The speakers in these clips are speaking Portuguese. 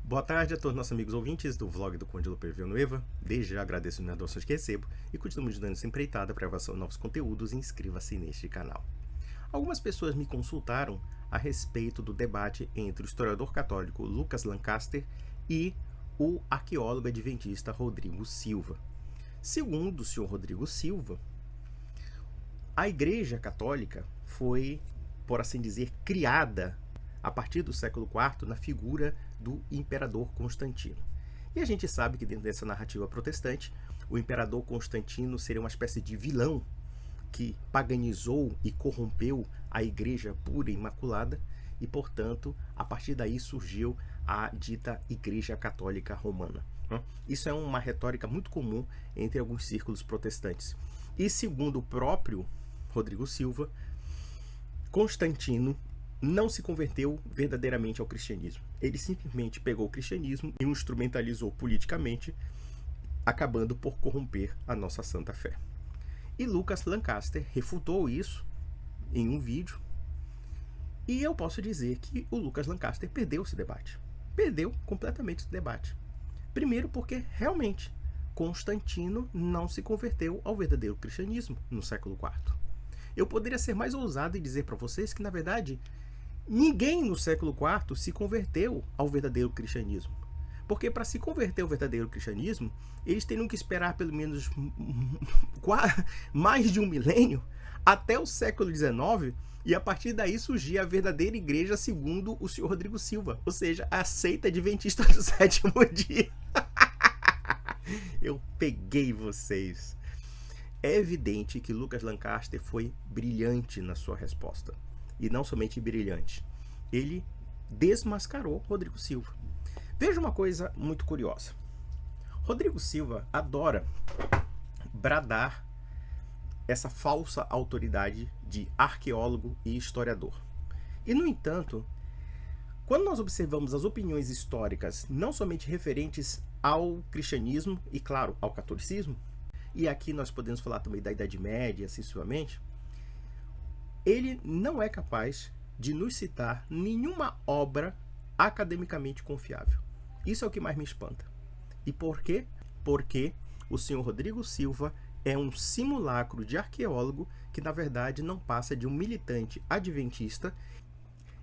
Boa tarde a todos nossos amigos ouvintes do vlog do Conde Luper Villanueva. Desde já agradeço as doações que recebo e continuo me ajudando essa empreitada para gravação de novos conteúdos e inscreva-se neste canal. Algumas pessoas me consultaram a respeito do debate entre o historiador católico Lucas Lancaster e o arqueólogo adventista Rodrigo Silva. Segundo o senhor Rodrigo Silva, a Igreja Católica foi, por assim dizer, criada a partir do século IV na figura do imperador Constantino. E a gente sabe que dentro dessa narrativa protestante, o imperador Constantino seria uma espécie de vilão que paganizou e corrompeu a Igreja pura e imaculada e, portanto, a partir daí surgiu a dita Igreja Católica Romana. Isso é uma retórica muito comum entre alguns círculos protestantes. E segundo o próprio Rodrigo Silva, Constantino não se converteu verdadeiramente ao cristianismo. Ele simplesmente pegou o cristianismo e o instrumentalizou politicamente, acabando por corromper a nossa santa fé. E Lucas Lancaster refutou isso em um vídeo, e eu posso dizer que o Lucas Lancaster perdeu esse debate. Perdeu completamente esse debate. Primeiro porque, realmente, Constantino não se converteu ao verdadeiro cristianismo no século IV. Eu poderia ser mais ousado e dizer para vocês que, na verdade, ninguém no século IV se converteu ao verdadeiro cristianismo. Porque para se converter ao verdadeiro cristianismo, eles teriam que esperar pelo menos mais de um milênio até o século XIX, e a partir daí surgia a verdadeira igreja segundo o senhor Rodrigo Silva, ou seja, a seita adventista do sétimo dia. Eu peguei vocês. É evidente que Lucas Lancaster foi brilhante na sua resposta. E não somente brilhante. Ele desmascarou Rodrigo Silva. Veja uma coisa muito curiosa. Rodrigo Silva adora bradar essa falsa autoridade de arqueólogo e historiador. E, no entanto, quando nós observamos as opiniões históricas, não somente referentes ao cristianismo e, claro, ao catolicismo, e aqui nós podemos falar também da Idade Média, assim sucessivamente, ele não é capaz de nos citar nenhuma obra academicamente confiável. Isso é o que mais me espanta. E por quê? Porque o senhor Rodrigo Silva é um simulacro de arqueólogo que, na verdade, não passa de um militante adventista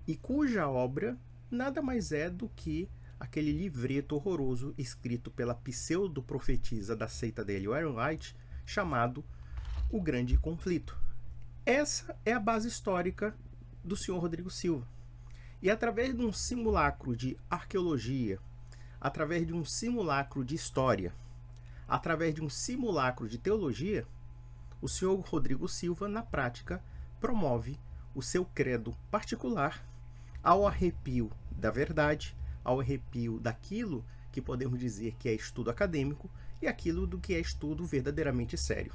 e cuja obra nada mais é do que aquele livreto horroroso escrito pela pseudo-profetisa da seita dele, Ellen White, chamado O Grande Conflito. Essa é a base histórica do senhor Rodrigo Silva. E através de um simulacro de arqueologia, através de um simulacro de história, através de um simulacro de teologia, o senhor Rodrigo Silva, na prática, promove o seu credo particular ao arrepio da verdade, ao arrepio daquilo que podemos dizer que é estudo acadêmico e aquilo do que é estudo verdadeiramente sério.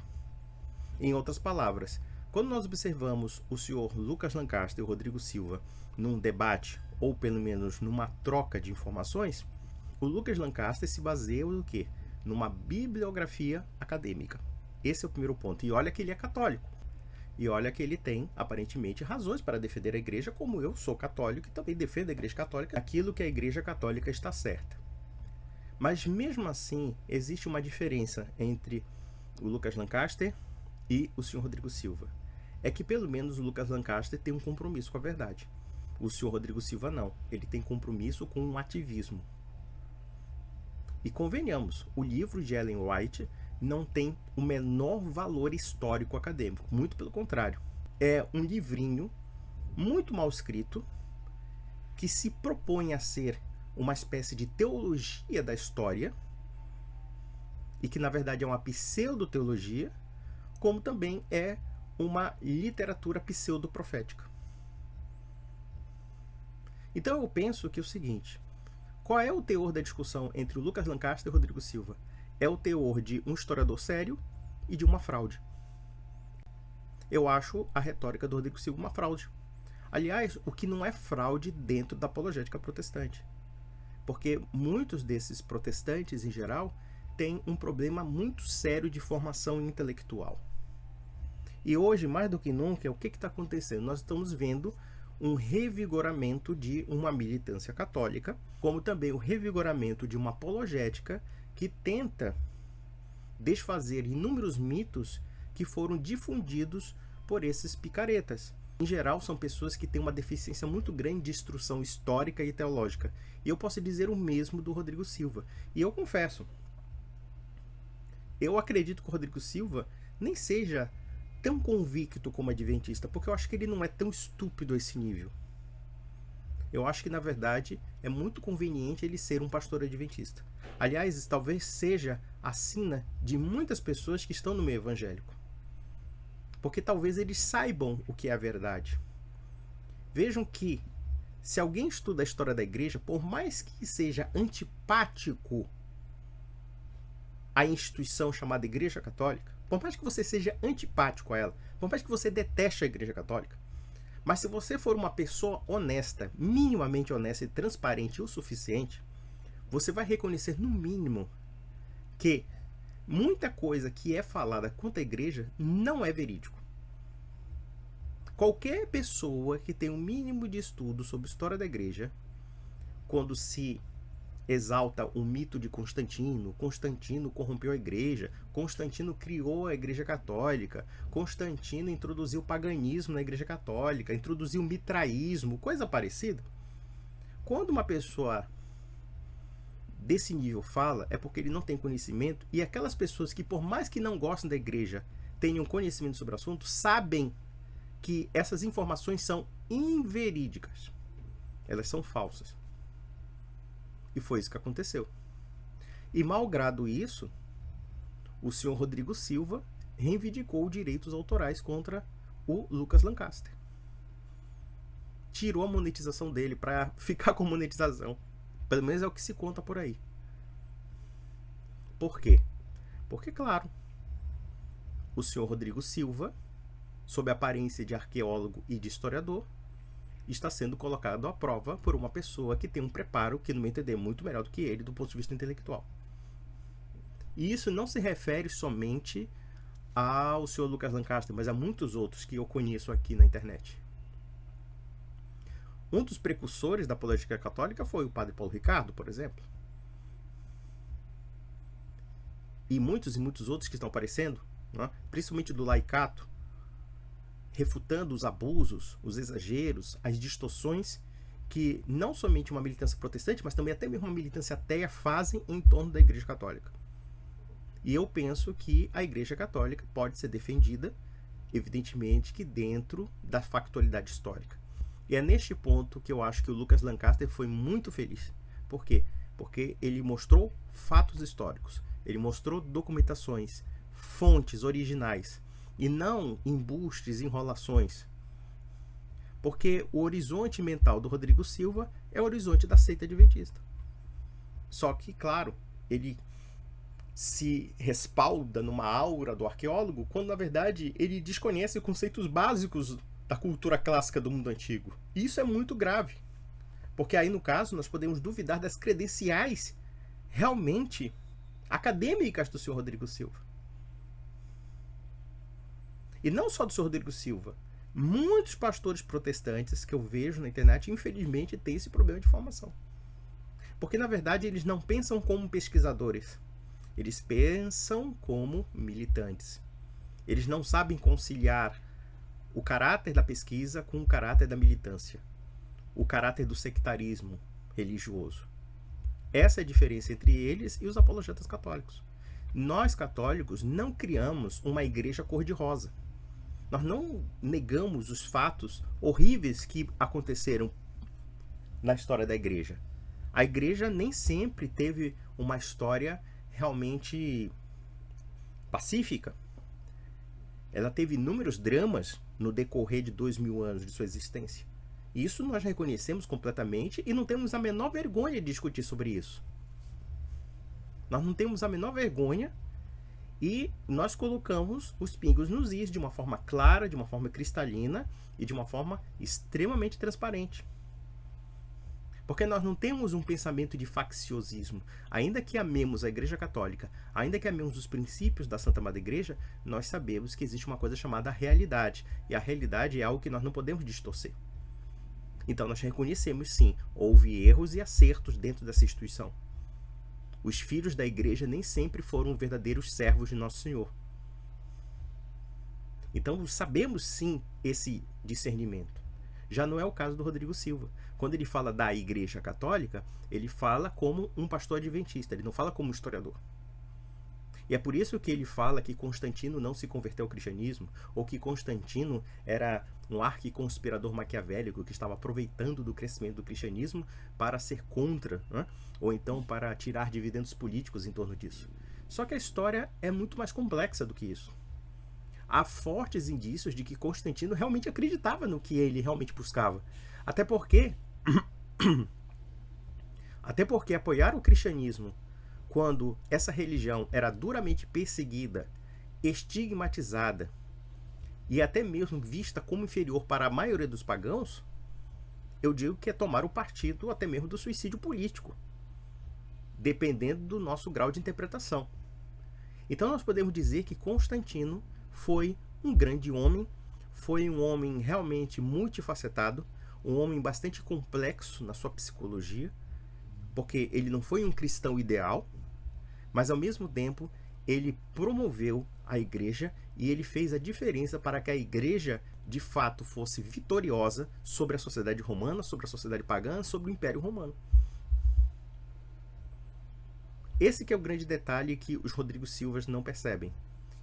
Em outras palavras, quando nós observamos o senhor Lucas Lancaster e o Rodrigo Silva num debate, ou pelo menos numa troca de informações, o Lucas Lancaster se baseia no quê? Numa bibliografia acadêmica. Esse é o primeiro ponto. E olha que ele é católico. E olha que ele tem, aparentemente, razões para defender a igreja, como eu sou católico e também defendo a igreja católica, aquilo que a igreja católica está certa. Mas mesmo assim, existe uma diferença entre o Lucas Lancaster e o senhor Rodrigo Silva. É que pelo menos o Lucas Lancaster tem um compromisso com a verdade. O senhor Rodrigo Silva não. Ele tem compromisso com um ativismo. E convenhamos, o livro de Ellen White não tem o menor valor histórico acadêmico. Muito pelo contrário. É um livrinho muito mal escrito que se propõe a ser uma espécie de teologia da história e que na verdade é uma pseudo-teologia, como também é uma literatura pseudo-profética. Então eu penso que é o seguinte: qual é o teor da discussão entre o Lucas Lancaster e o Rodrigo Silva? É o teor de um historiador sério e de uma fraude. Eu acho a retórica do Rodrigo Silva uma fraude. Aliás, o que não é fraude dentro da apologética protestante. Porque muitos desses protestantes, em geral, têm um problema muito sério de formação intelectual. E hoje, mais do que nunca, o que está acontecendo? Nós estamos vendo um revigoramento de uma militância católica, como também o revigoramento de uma apologética que tenta desfazer inúmeros mitos que foram difundidos por esses picaretas. Em geral, são pessoas que têm uma deficiência muito grande de instrução histórica e teológica. E eu posso dizer o mesmo do Rodrigo Silva. E eu confesso, eu acredito que o Rodrigo Silva nem seja tão convicto como adventista, porque eu acho que ele não é tão estúpido a esse nível. Eu acho que, na verdade, é muito conveniente ele ser um pastor adventista. Aliás, talvez seja a sina de muitas pessoas que estão no meio evangélico. Porque talvez eles saibam o que é a verdade. Vejam que, se alguém estuda a história da igreja, por mais que seja antipático à instituição chamada Igreja Católica, por mais que você seja antipático a ela, por mais que você deteste a Igreja Católica, mas se você for uma pessoa honesta, minimamente honesta e transparente o suficiente, você vai reconhecer, no mínimo, que muita coisa que é falada contra a igreja não é verídico. Qualquer pessoa que tem um mínimo de estudo sobre a história da igreja, quando se exalta o mito de Constantino, Constantino corrompeu a igreja, Constantino criou a igreja católica, Constantino introduziu o paganismo na igreja católica, introduziu o mitraísmo, coisa parecida. Quando uma pessoa desse nível fala, é porque ele não tem conhecimento, e aquelas pessoas que, por mais que não gostem da igreja, tenham conhecimento sobre o assunto, sabem que essas informações são inverídicas. Elas são falsas. E foi isso que aconteceu. E, malgrado isso, o senhor Rodrigo Silva reivindicou direitos autorais contra o Lucas Lancaster. Tirou a monetização dele para ficar com monetização. Pelo menos é o que se conta por aí. Por quê? Porque, claro, o senhor Rodrigo Silva, sob a aparência de arqueólogo e de historiador, está sendo colocado à prova por uma pessoa que tem um preparo que, no meu entender, é muito melhor do que ele do ponto de vista intelectual. E isso não se refere somente ao senhor Lucas Lancaster, mas a muitos outros que eu conheço aqui na internet. Um dos precursores da apologética católica foi o padre Paulo Ricardo, por exemplo. E muitos outros que estão aparecendo, né, principalmente do laicato, refutando os abusos, os exageros, as distorções que não somente uma militância protestante, mas também até mesmo uma militância ateia fazem em torno da Igreja Católica. E eu penso que a Igreja Católica pode ser defendida, evidentemente, que dentro da factualidade histórica. E é neste ponto que eu acho que o Lucas Lancaster foi muito feliz. Por quê? Porque ele mostrou fatos históricos, ele mostrou documentações, fontes originais, e não embustes, enrolações. Porque o horizonte mental do Rodrigo Silva é o horizonte da seita adventista. Só que, claro, ele se respalda numa aura do arqueólogo, quando na verdade ele desconhece conceitos básicos da cultura clássica do mundo antigo. E isso é muito grave. Porque aí, no caso, nós podemos duvidar das credenciais realmente acadêmicas do senhor Rodrigo Silva. E não só do senhor Rodrigo Silva. Muitos pastores protestantes que eu vejo na internet, infelizmente, têm esse problema de formação. Porque, na verdade, eles não pensam como pesquisadores. Eles pensam como militantes. Eles não sabem conciliar o caráter da pesquisa com o caráter da militância. O caráter do sectarismo religioso. Essa é a diferença entre eles e os apologetas católicos. Nós, católicos, não criamos uma igreja cor-de-rosa. Nós não negamos os fatos horríveis que aconteceram na história da igreja. A igreja nem sempre teve uma história realmente pacífica. Ela teve inúmeros dramas no decorrer de 2000 anos de sua existência. Isso nós reconhecemos completamente e não temos a menor vergonha de discutir sobre isso. Nós não temos a menor vergonha e nós colocamos os pingos nos is de uma forma clara, de uma forma cristalina e de uma forma extremamente transparente. Porque nós não temos um pensamento de facciosismo. Ainda que amemos a Igreja Católica, ainda que amemos os princípios da Santa Madre Igreja, nós sabemos que existe uma coisa chamada realidade. E a realidade é algo que nós não podemos distorcer. Então nós reconhecemos sim, houve erros e acertos dentro dessa instituição. Os filhos da igreja nem sempre foram verdadeiros servos de Nosso Senhor. Então sabemos sim esse discernimento. Já não é o caso do Rodrigo Silva. Quando ele fala da Igreja Católica, ele fala como um pastor adventista, ele não fala como um historiador. E é por isso que ele fala que Constantino não se converteu ao cristianismo, ou que Constantino era um arquiconspirador maquiavélico que estava aproveitando do crescimento do cristianismo para ser contra, né? Ou então para tirar dividendos políticos em torno disso. Só que a história é muito mais complexa do que isso. Há fortes indícios de que Constantino realmente acreditava no que ele realmente buscava. Até porque apoiar o cristianismo quando essa religião era duramente perseguida, estigmatizada e até mesmo vista como inferior para a maioria dos pagãos, eu digo que é tomar o partido até mesmo do suicídio político, dependendo do nosso grau de interpretação. Então nós podemos dizer que Constantino foi um grande homem, foi um homem realmente multifacetado, um homem bastante complexo na sua psicologia, porque ele não foi um cristão ideal, mas ao mesmo tempo ele promoveu a igreja e ele fez a diferença para que a igreja de fato fosse vitoriosa sobre a sociedade romana, sobre a sociedade pagã, sobre o Império Romano. Esse que é o grande detalhe que os Rodrigo Silvas não percebem.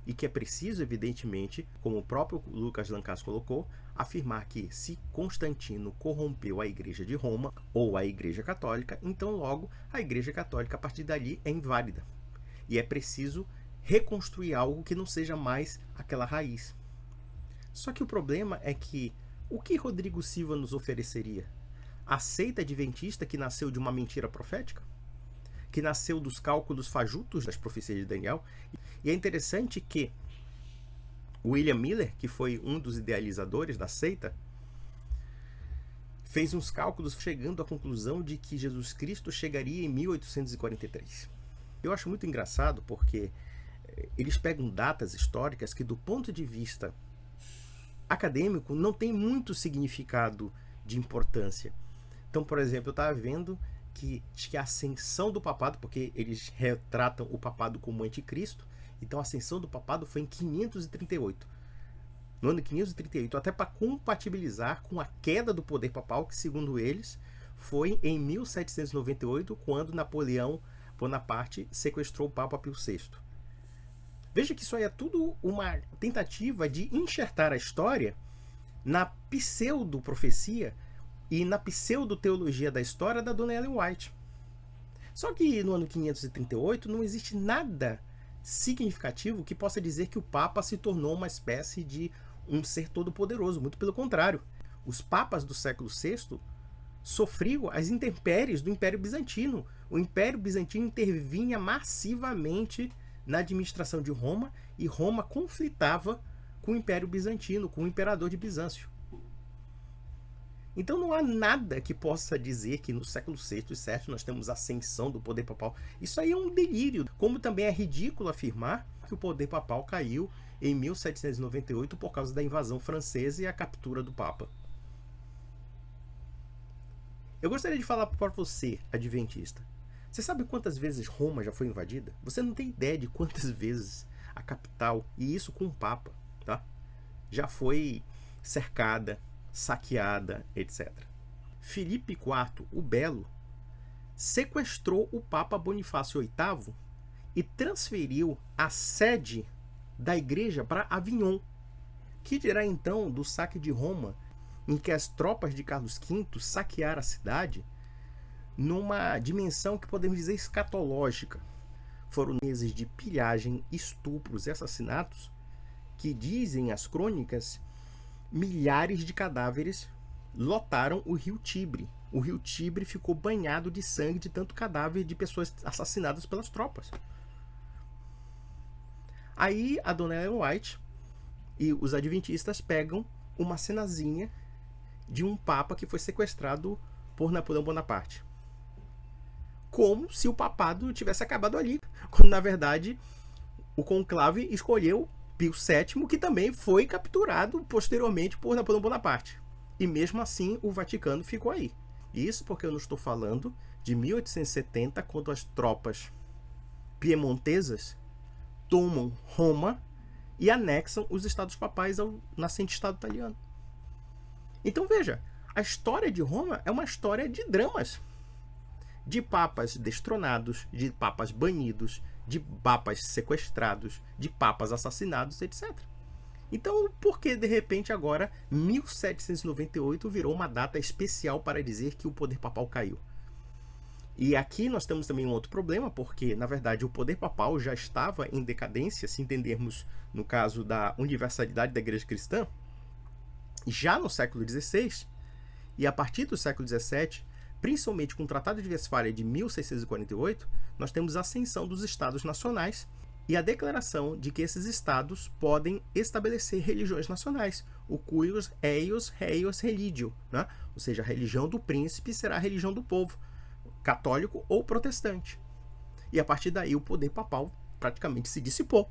E que é preciso, evidentemente, como o próprio Lucas Lancaster colocou, afirmar que se Constantino corrompeu a Igreja de Roma ou a Igreja Católica, então logo a Igreja Católica a partir dali é inválida. E é preciso reconstruir algo que não seja mais aquela raiz. Só que o problema é que o que Rodrigo Silva nos ofereceria? A seita adventista que nasceu de uma mentira profética? Que nasceu dos cálculos fajutos das profecias de Daniel? E é interessante que William Miller, que foi um dos idealizadores da seita, fez uns cálculos chegando à conclusão de que Jesus Cristo chegaria em 1843. Eu acho muito engraçado porque eles pegam datas históricas que, do ponto de vista acadêmico, não tem muito significado de importância. Então, por exemplo, eu estava vendo que a ascensão do papado, porque eles retratam o papado como anticristo, então a ascensão do papado foi em 538. No ano 538, até para compatibilizar com a queda do poder papal, que segundo eles foi em 1798, quando Napoleão Bonaparte sequestrou o Papa Pio VI. Veja que isso aí é tudo uma tentativa de enxertar a história na pseudo-profecia e na pseudo-teologia da história da Dona Ellen White. Só que no ano 538 não existe nada significativo que possa dizer que o Papa se tornou uma espécie de um ser todo-poderoso. Muito pelo contrário. Os papas do século VI sofriam as intempéries do Império Bizantino. O Império Bizantino intervinha massivamente na administração de Roma e Roma conflitava com o Império Bizantino, com o imperador de Bizâncio. Então não há nada que possa dizer que no século VI e VII nós temos ascensão do poder papal. Isso aí é um delírio. Como também é ridículo afirmar que o poder papal caiu em 1798 por causa da invasão francesa e a captura do Papa. Eu gostaria de falar para você, adventista. Você sabe quantas vezes Roma já foi invadida? Você não tem ideia de quantas vezes a capital, e isso com o Papa, tá? Já foi cercada, saqueada, etc. Filipe IV, o Belo, sequestrou o Papa Bonifácio VIII e transferiu a sede da igreja para Avignon. Que dirá então do saque de Roma, em que as tropas de Carlos V saquearam a cidade numa dimensão que podemos dizer escatológica. Foram meses de pilhagem, estupros e assassinatos que, dizem as crônicas, milhares de cadáveres lotaram o rio Tibre. O rio Tibre ficou banhado de sangue de tanto cadáver de pessoas assassinadas pelas tropas. Aí a Dona Ellen White e os adventistas pegam uma cenazinha de um papa que foi sequestrado por Napoleão Bonaparte. Como se o papado tivesse acabado ali, quando na verdade o conclave escolheu Pio VII, que também foi capturado posteriormente por Napoleão Bonaparte. E mesmo assim o Vaticano ficou aí. Isso porque eu não estou falando de 1870, quando as tropas piemontesas tomam Roma e anexam os estados papais ao nascente Estado italiano. Então veja, a história de Roma é uma história de dramas. De papas destronados, de papas banidos, de papas sequestrados, de papas assassinados, etc. Então, por que de repente agora 1798 virou uma data especial para dizer que o poder papal caiu? E aqui nós temos também um outro problema, porque na verdade o poder papal já estava em decadência, se entendermos no caso da universalidade da Igreja Cristã, já no século XVI, e a partir do século XVII, principalmente com o Tratado de Westfália de 1648, nós temos a ascensão dos estados nacionais e a declaração de que esses estados podem estabelecer religiões nacionais, o cuius eius reius religio, né? Ou seja, a religião do príncipe será a religião do povo, católico ou protestante. E a partir daí o poder papal praticamente se dissipou,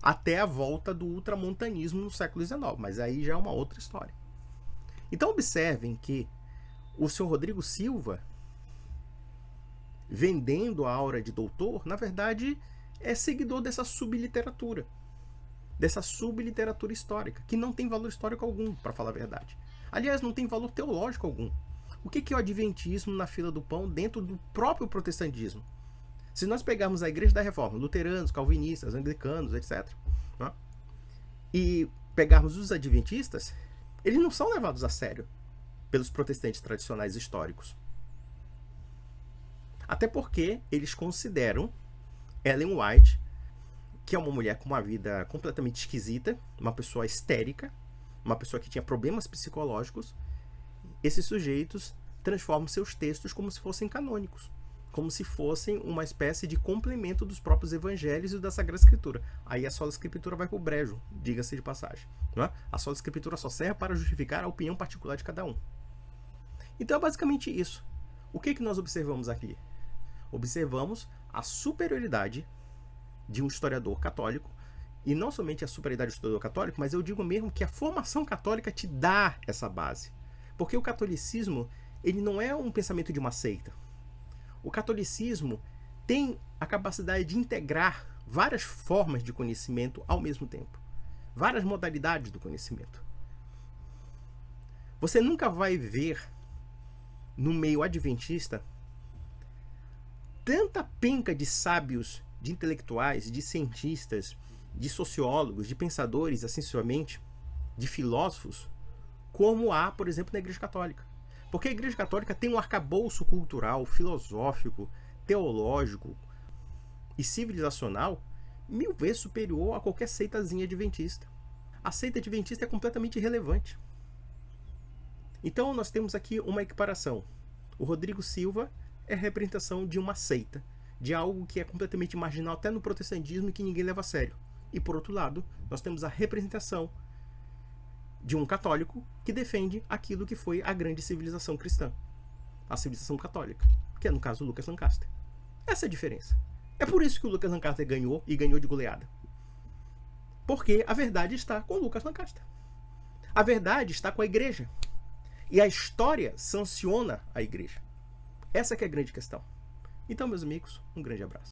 até a volta do ultramontanismo no século XIX, mas aí já é uma outra história. Então observem que o senhor Rodrigo Silva, vendendo a aura de doutor, na verdade é seguidor dessa subliteratura histórica, que não tem valor histórico algum, para falar a verdade. Aliás, não tem valor teológico algum. O que é o adventismo na fila do pão dentro do próprio protestantismo? Se nós pegarmos a Igreja da Reforma, luteranos, calvinistas, anglicanos, etc., né, e pegarmos os adventistas, eles não são levados a sério pelos protestantes tradicionais históricos. Até porque eles consideram Ellen White, que é uma mulher com uma vida completamente esquisita, uma pessoa histérica, uma pessoa que tinha problemas psicológicos. Esses sujeitos transformam seus textos como se fossem canônicos, como se fossem uma espécie de complemento dos próprios evangelhos e da Sagrada Escritura. Aí a sola Escritura vai para o brejo, diga-se de passagem. Não é? A sola Escritura só serve para justificar a opinião particular de cada um. Então é basicamente isso. O que nós observamos aqui? Observamos a superioridade de um historiador católico, e não somente a superioridade do historiador católico, mas eu digo mesmo que a formação católica te dá essa base. Porque o catolicismo, ele não é um pensamento de uma seita. O catolicismo tem a capacidade de integrar várias formas de conhecimento ao mesmo tempo. Várias modalidades do conhecimento. Você nunca vai ver no meio adventista tanta penca de sábios, de intelectuais, de cientistas, de sociólogos, de pensadores, assim sucessivamente, de filósofos, como há, por exemplo, na Igreja Católica. Porque a Igreja Católica tem um arcabouço cultural, filosófico, teológico e civilizacional 1000 vezes superior a qualquer seitazinha adventista. A seita adventista é completamente irrelevante. Então nós temos aqui uma equiparação. O Rodrigo Silva é a representação de uma seita, de algo que é completamente marginal até no protestantismo e que ninguém leva a sério. E por outro lado, nós temos a representação de um católico que defende aquilo que foi a grande civilização cristã, a civilização católica, que é no caso o Lucas Lancaster. Essa é a diferença. É por isso que o Lucas Lancaster ganhou, e ganhou de goleada. Porque a verdade está com o Lucas Lancaster. A verdade está com a igreja. E a história sanciona a igreja. Essa que é a grande questão. Então, meus amigos, um grande abraço.